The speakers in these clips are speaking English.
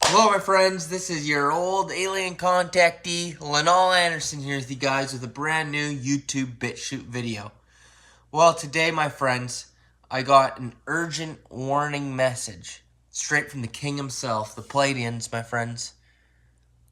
Hello my friends, this is your old Alien Contactee Linol Anderson here with you guys with a brand new YouTube BitChute video. Well, today my friends, I got an urgent warning message straight from the king himself, the Pleiadians, my friends.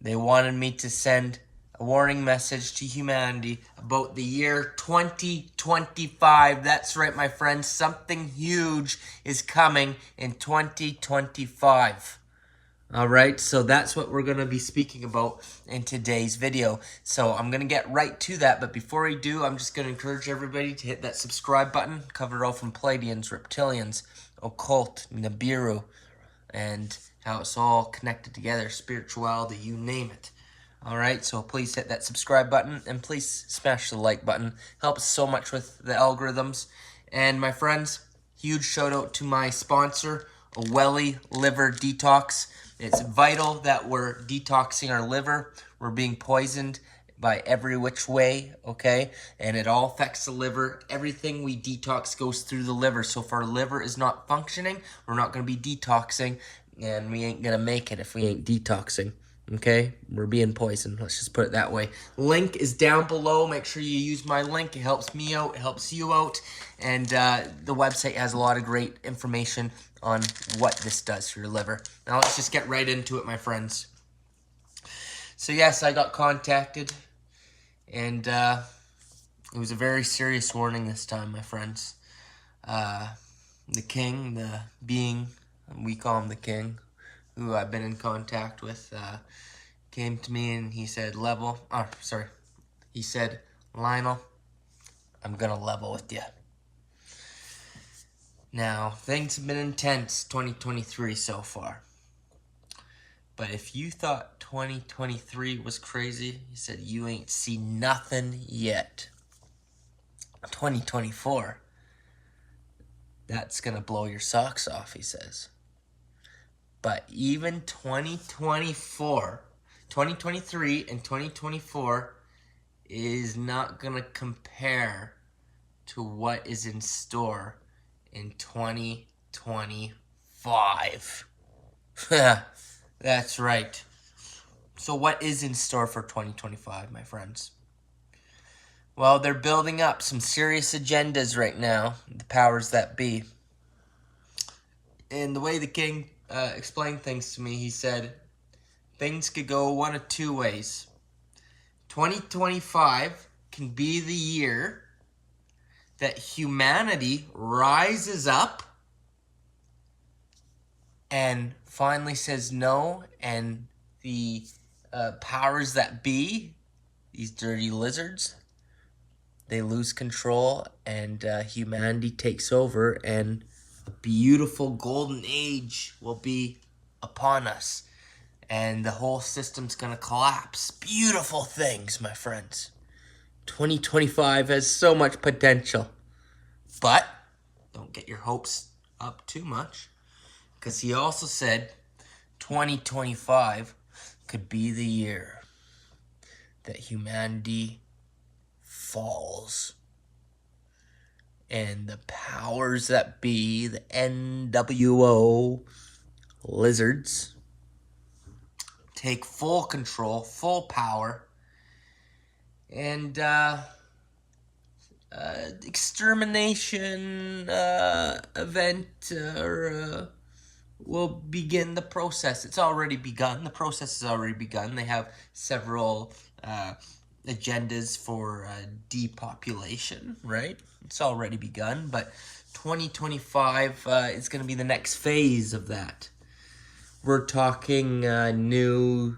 They wanted me to send a warning message to humanity about the year 2025. That's right my friends, something huge is coming in 2025. Alright, so that's what we're going to be speaking about in today's video. So I'm going to get right to that, but before I do, I'm just going to encourage everybody to hit that subscribe button. Covered it all from Pleiadians, Reptilians, Occult, Nibiru, and how it's all connected together, spirituality, you name it. Alright, so please hit that subscribe button, and please smash the like button. Helps so much with the algorithms. And my friends, huge shout out to my sponsor, OWELLI Liver Detox. It's vital that we're detoxing our liver. We're being poisoned by every which way, okay? And it all affects the liver. Everything we detox goes through the liver. So if our liver is not functioning, we're not going to be detoxing, and we ain't going to make it if we ain't detoxing. Okay, we're being poisoned. Let's just put it that way. Link is down below. Make sure you use my link. It helps me out. It helps you out. And the website has a lot of great information on what this does for your liver. Now let's just get right into it, my friends. So yes, I got contacted, and it was a very serious warning this time, my friends. The king, the being, we call him the king, who I've been in contact with, came to me and he said, he said, Lionel, I'm gonna level with you. Now, things have been intense 2023 so far. But if you thought 2023 was crazy, he said, you ain't seen nothing yet. 2024, that's gonna blow your socks off, he says. But even 2023 and 2024 is not going to compare to what is in store in 2025. That's right. So what is in store for 2025, my friends? Well, they're building up some serious agendas right now, the powers that be. And the way the king explained things to me, he said, things could go one of two ways. 2025 can be the year that humanity rises up and finally says no, and the powers that be, these dirty lizards, they lose control, and humanity takes over, and a beautiful golden age will be upon us, and the whole system's gonna collapse. Beautiful things, my friends. 2025 has so much potential, but don't get your hopes up too much, because he also said 2025 could be the year that humanity falls, and the powers that be, the NWO lizards, take full control, full power, and extermination event will begin the process. It's already begun. The process has already begun. They have several agendas for depopulation, right? It's already begun, but 2025 is going to be the next phase of that. We're talking new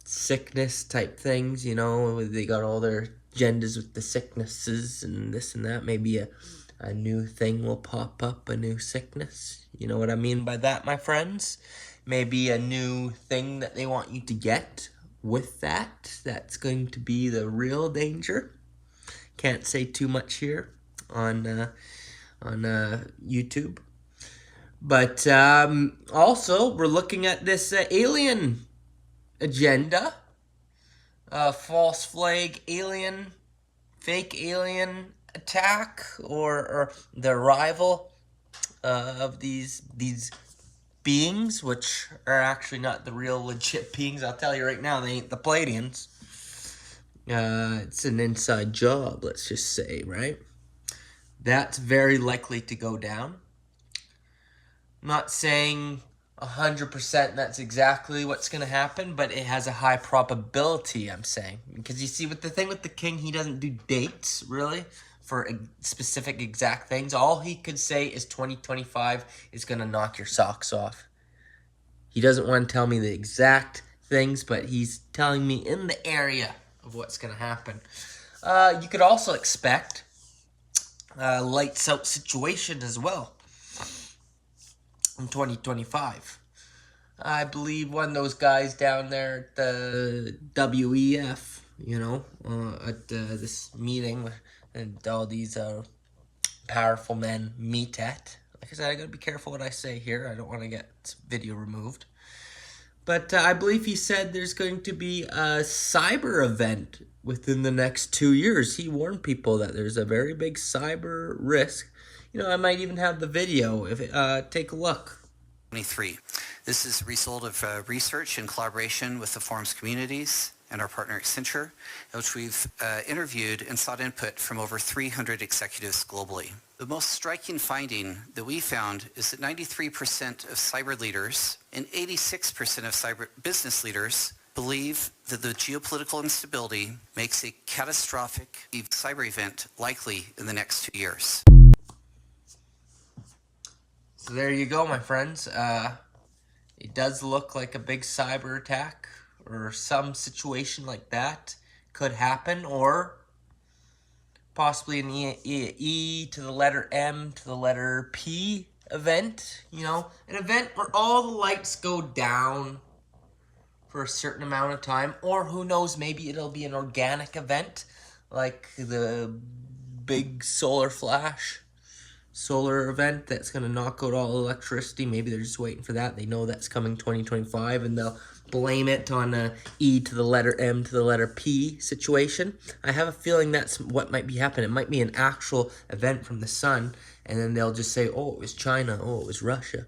sickness type things, you know, they got all their agendas with the sicknesses and this and that. Maybe a new thing will pop up, a new sickness. You know what I mean by that, my friends? Maybe a new thing that they want you to get with that. That's going to be the real danger. Can't say too much here on YouTube. But also, we're looking at this alien agenda. False flag alien, fake alien attack, or the arrival of these beings, which are actually not the real legit beings. I'll tell you right now, they ain't the Pleiadians. It's an inside job, let's just say, right? That's very likely to go down. I'm not saying 100% that's exactly what's going to happen, but it has a high probability, I'm saying. Because you see, with the thing with the king, he doesn't do dates, really, for specific exact things. All he could say is 2025 is going to knock your socks off. He doesn't want to tell me the exact things, but he's telling me in the area of what's going to happen. You could also expect a lights out situation as well in 2025. I believe one of those guys down there at the WEF, at this meeting and all these powerful men meet at. Like I said, I gotta be careful what I say here. I don't want to get video removed. But I believe he said there's going to be a cyber event within the next 2 years. He warned people that there's a very big cyber risk. I might even have the video. Take a look. 23. This is a result of research in collaboration with the forums communities and our partner Accenture, in which we've interviewed and sought input from over 300 executives globally. The most striking finding that we found is that 93% of cyber leaders and 86% of cyber business leaders believe that the geopolitical instability makes a catastrophic cyber event likely in the next 2 years. So there you go, my friends. It does look like a big cyber attack or some situation like that could happen, or possibly an E to the letter M to the letter P event. An event where all the lights go down for a certain amount of time, or who knows, maybe it'll be an organic event like the big solar event that's going to knock out all electricity. Maybe they're just waiting for that. They know that's coming 2025, and they'll blame it on a E to the letter M to the letter P situation. I have a feeling that's what might be happening. It might be an actual event from the sun, and then they'll just say, oh, it was China, oh, it was Russia.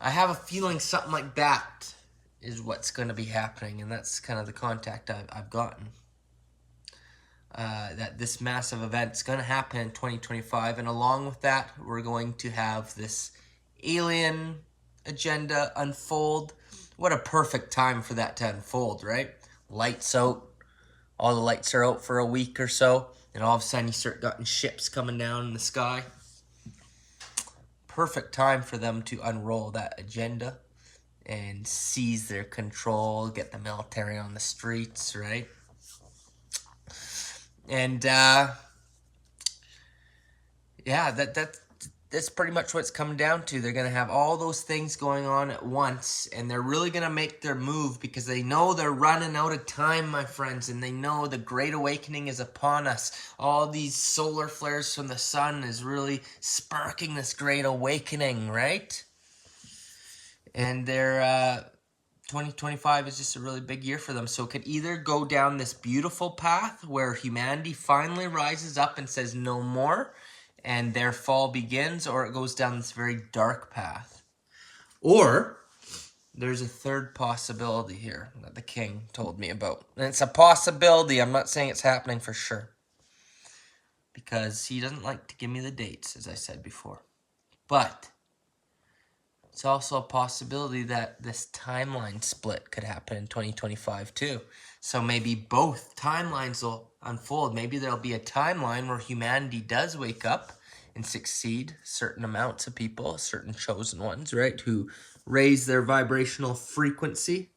I have a feeling something like that is what's going to be happening, and that's kind of the contact I've gotten. That this massive event is going to happen in 2025, and along with that, we're going to have this alien agenda unfold. What a perfect time for that to unfold, right? Lights out. All the lights are out for a week or so, and all of a sudden you start getting ships coming down in the sky. Perfect time for them to unroll that agenda and seize their control, get the military on the streets, right? And that's pretty much what it's coming down to. They're going to have all those things going on at once, and they're really going to make their move because they know they're running out of time, my friends, and they know the Great Awakening is upon us. All these solar flares from the sun is really sparking this Great Awakening, right? And they're 2025 is just a really big year for them. So it could either go down this beautiful path where humanity finally rises up and says no more, and their fall begins, or it goes down this very dark path. Or there's a third possibility here that the king told me about. And it's a possibility. I'm not saying it's happening for sure, because he doesn't like to give me the dates, as I said before. But it's also a possibility that this timeline split could happen in 2025 too. So maybe both timelines will unfold. Maybe there'll be a timeline where humanity does wake up and succeed certain amounts of people, certain chosen ones, right, who raise their vibrational frequency.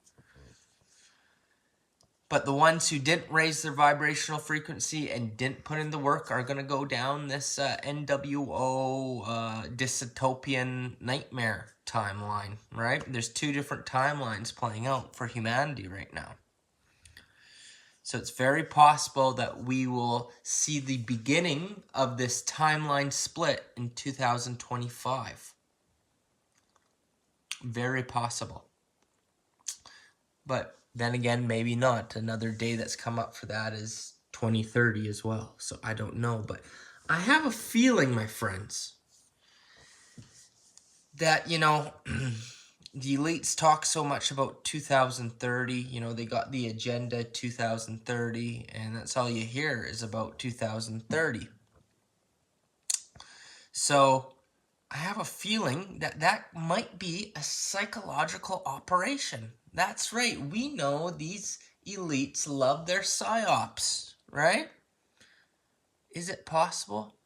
But the ones who didn't raise their vibrational frequency and didn't put in the work are going to go down this NWO dystopian nightmare timeline, right? There's two different timelines playing out for humanity right now. So it's very possible that we will see the beginning of this timeline split in 2025. Very possible. But then again, maybe not. Another day that's come up for that is 2030 as well. So I don't know. But I have a feeling, my friends, that, the elites talk so much about 2030. They got the agenda 2030, and that's all you hear is about 2030. So I have a feeling that that might be a psychological operation. That's right. We know these elites love their psyops, right? Is it possible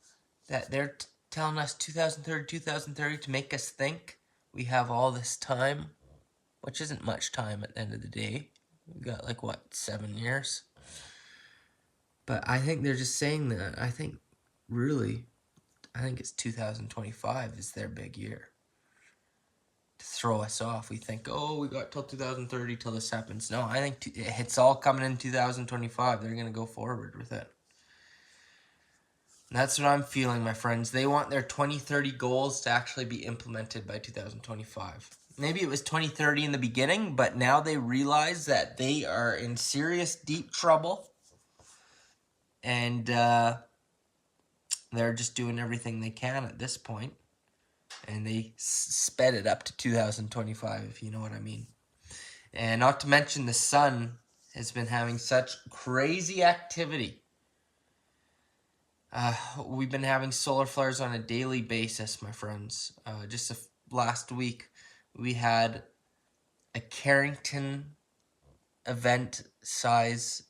that they're telling us 2030 to make us think we have all this time, which isn't much time at the end of the day. We've got 7 years. But I think they're just saying that. I think it's 2025 is their big year. To throw us off. We think, oh, we got till 2030 till this happens. No, I think it's all coming in 2025. They're going to go forward with it. That's what I'm feeling, my friends. They want their 2030 goals to actually be implemented by 2025. Maybe it was 2030 in the beginning, but now they realize that they are in serious, deep trouble. And they're just doing everything they can at this point. And they sped it up to 2025, if you know what I mean. And not to mention the sun has been having such crazy activity. We've been having solar flares on a daily basis, my friends. Just last week, we had a Carrington event size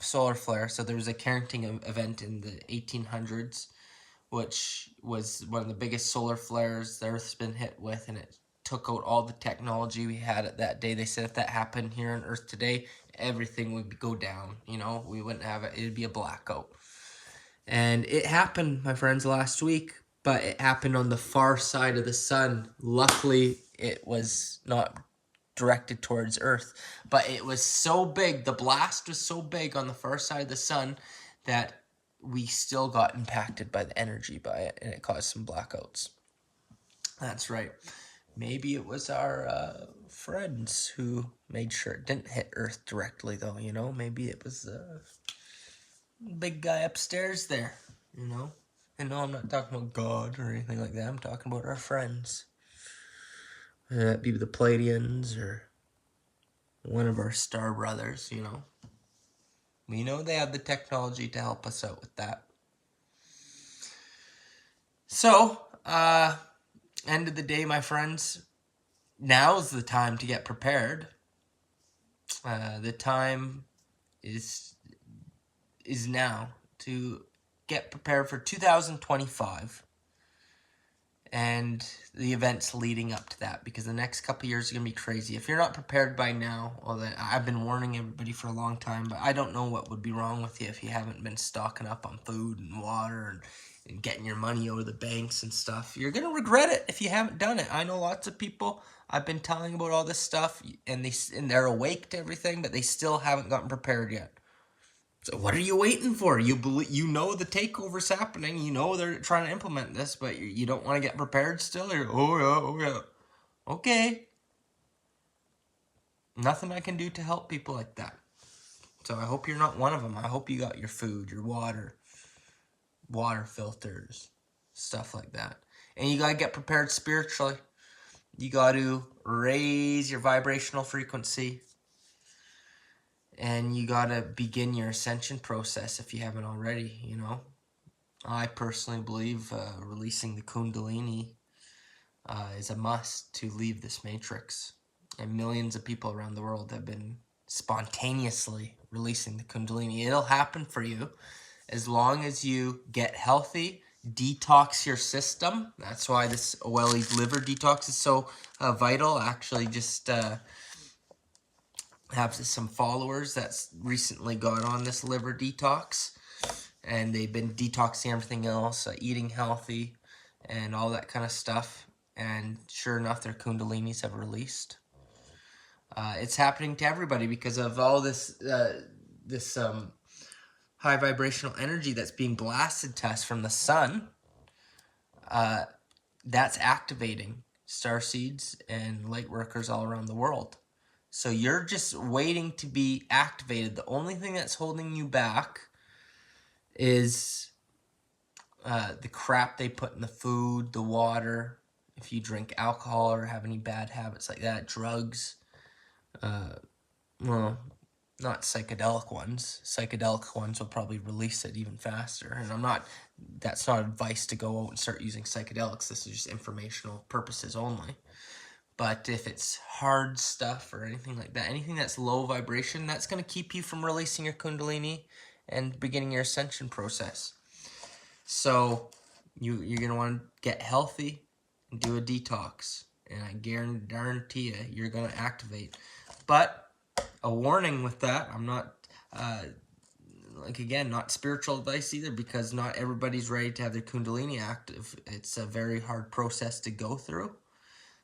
solar flare. So there was a Carrington event in the 1800s, which was one of the biggest solar flares the Earth's been hit with, and it took out all the technology we had at that day. They said if that happened here on Earth today, everything would go down. We wouldn't have it. It'd be a blackout. And it happened, my friends, last week, but it happened on the far side of the sun. Luckily, it was not directed towards Earth, but it was so big, the blast was so big on the far side of the sun that we still got impacted by the energy by it, and it caused some blackouts. That's right. Maybe it was our friends who made sure it didn't hit Earth directly, though, Maybe it was big guy upstairs there, And no, I'm not talking about God or anything like that. I'm talking about our friends. Whether that be the Pleiadians or one of our star brothers, We know they have the technology to help us out with that. So, end of the day, my friends, now's the time to get prepared. The time is now to get prepared for 2025 and the events leading up to that, because the next couple years are going to be crazy. If you're not prepared by now, well, I've been warning everybody for a long time, but I don't know what would be wrong with you if you haven't been stocking up on food and water and getting your money over the banks and stuff. You're going to regret it if you haven't done it. I know lots of people I've been telling about all this stuff, and they're awake to everything, but they still haven't gotten prepared yet. So what are you waiting for? The takeover's happening. They're trying to implement this, but you don't want to get prepared still? Oh yeah. Okay. Nothing I can do to help people like that. So I hope you're not one of them. I hope you got your food, your water filters, stuff like that. And you got to get prepared spiritually. You got to raise your vibrational frequency. And you got to begin your ascension process if you haven't already, I personally believe releasing the Kundalini is a must to leave this matrix. And millions of people around the world have been spontaneously releasing the Kundalini. It'll happen for you as long as you get healthy, detox your system. That's why this OWELLI liver detox is so vital. I actually just have some followers that's recently got on this liver detox, and they've been detoxing everything else, eating healthy and all that kind of stuff, and sure enough, their kundalinis have released. It's happening to everybody because of all this high vibrational energy that's being blasted to us from the sun. That's activating starseeds and light workers all around the world. So you're just waiting to be activated. The only thing that's holding you back is the crap they put in the food, the water, if you drink alcohol or have any bad habits like that, drugs, well, not psychedelic ones. Psychedelic ones will probably release it even faster. And that's not advice to go out and start using psychedelics. This is just informational purposes only. But if it's hard stuff or anything like that, anything that's low vibration, that's going to keep you from releasing your Kundalini and beginning your ascension process. So you're going to want to get healthy and do a detox. And I guarantee you're going to activate. But a warning with that, I'm not, not spiritual advice either, because not everybody's ready to have their Kundalini active. It's a very hard process to go through,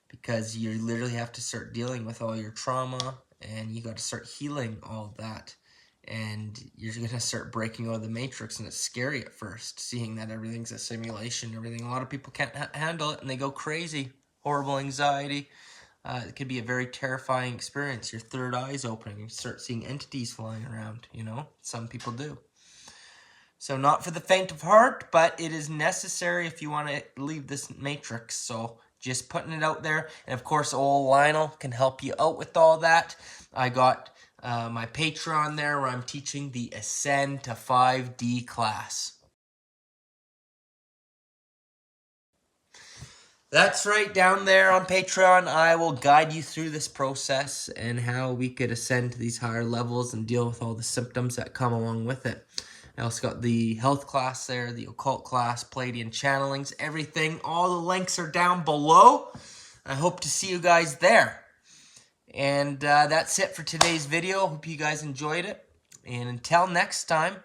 because you literally have to start dealing with all your trauma, and you got to start healing all of that. And you're going to start breaking out of the matrix, and it's scary at first, seeing that everything's a simulation, everything. A lot of people can't handle it, and they go crazy. Horrible anxiety. It could be a very terrifying experience. Your third eye's opening. You start seeing entities flying around, Some people do. So not for the faint of heart, but it is necessary if you want to leave this matrix. So just putting it out there. And of course, old Lionel can help you out with all that. I got my Patreon there where I'm teaching the Ascend to 5D class. That's right, down there on Patreon, I will guide you through this process and how we could ascend to these higher levels and deal with all the symptoms that come along with it. I also got the health class there, the occult class, Pleiadian channelings, everything. All the links are down below. I hope to see you guys there. And that's it for today's video. Hope you guys enjoyed it. And until next time,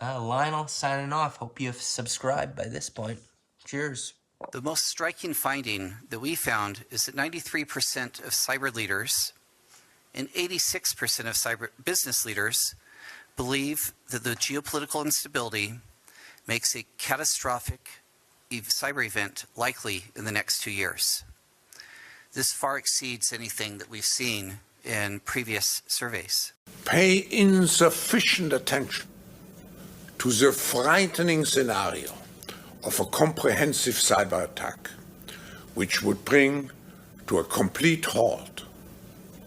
Lionel signing off. Hope you have subscribed by this point. Cheers. The most striking finding that we found is that 93% of cyber leaders and 86% of cyber business leaders believe that the geopolitical instability makes a catastrophic cyber event likely in the next 2 years. This far exceeds anything that we've seen in previous surveys. Pay insufficient attention to the frightening scenario of a comprehensive cyber attack, which would bring to a complete halt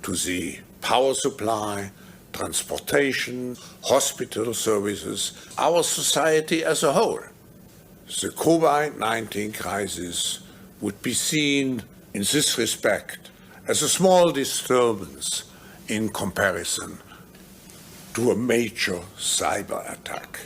to the power supply, transportation, hospital services, our society as a whole. The COVID-19 crisis would be seen in this respect as a small disturbance in comparison to a major cyber attack.